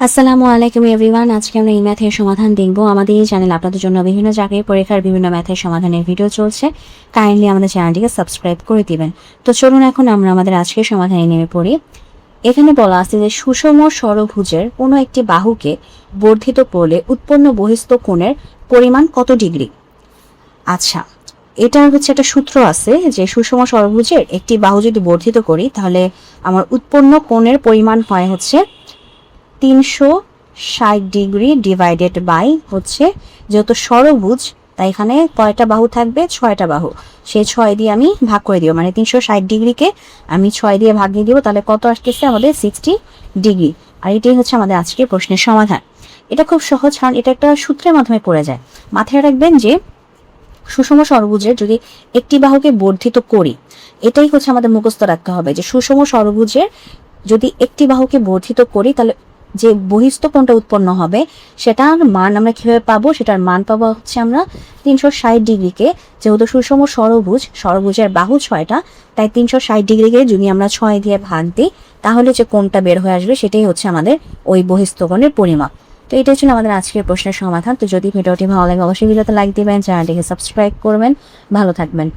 আসসালামু আলাইকুম এভরিওয়ান। আজকে আমরা এই ম্যাথের সমাধান দেখব। আমাদের এই চ্যানেল আপনাদের জন্য বিভিন্ন চাকরির পরীক্ষার বিভিন্ন ম্যাথের সমাধানের ভিডিও চলছে। কাইন্ডলি আমাদের চ্যানেলটিকে সাবস্ক্রাইব করে দিবেন। তো চলুন এখন আমরা আমাদের আজকের সমাধানে নেমে পড়ি। এখানে বলা আছে যে সুষম ষড়ভুজের কোনো একটি বাহুকে বর্ধিত করলে উৎপন্ন বহিস্থ কোণের পরিমাণ কত ডিগ্রি। আচ্ছা, এটার একটা সূত্র আছে যে সুষম ষড়ভুজের একটি বাহু যদি বর্ধিত করি তাহলে আমার উৎপন্ন কোণের পরিমাণ হয় 360 ডিগ্রি ডিভাইডেড বাই যেহেতু ষড়ভুজ তাই এখানে কয়টা বাহু থাকবে, 6টা বাহু। সেই 6 দিয়ে আমি ভাগ করে দিব, মানে 360 ডিগ্রিকে আমি 6 দিয়ে ভাগ দিয়ে দিব, তাহলে কত আসতেছে আমাদের 60 ডিগ্রি। আর এটাই আমাদের আজকের প্রশ্নের সমাধান। এটা খুব সহজ, কারণ এটা একটা সূত্রের মাধ্যমে পড়ে যায়। মাথায় রাখবেন যে সুষম ষড়ভুজের যদি একটি বাহুকে বর্ধিত করি, এটাই আমাদের মুখস্থ রাখতে হবে যে সুষম ষড়ভুজের যদি একটি বাহুকে বর্ধিত করি তাহলে যে বহিস্থ কোণটা উৎপন্ন হবে সেটার মান আমরা কিভাবে পাবো, সেটার মান পাবো আমরা 360 ডিগ্রিকে, যেহেতু সুষম ষড়ভুজের বাহু 6টা, তাই 360 ডিগ্রিকে যদি আমরা 6 দিয়ে ভাগ দিই তাহলে যে কোণটা বের হয়ে আসবে সেটাই আমাদের ওই বহিস্থ কোণের পরিমাপ। তো এটাই ছিল আমাদের আজকের প্রশ্নের সমাধান। তো যদি ভিডিওটি ভালো লাগে অবশ্যই ভিডিওতে লাইক দিবেন, চ্যানেলটিকে সাবস্ক্রাইব করবেন। ভালো থাকবেন।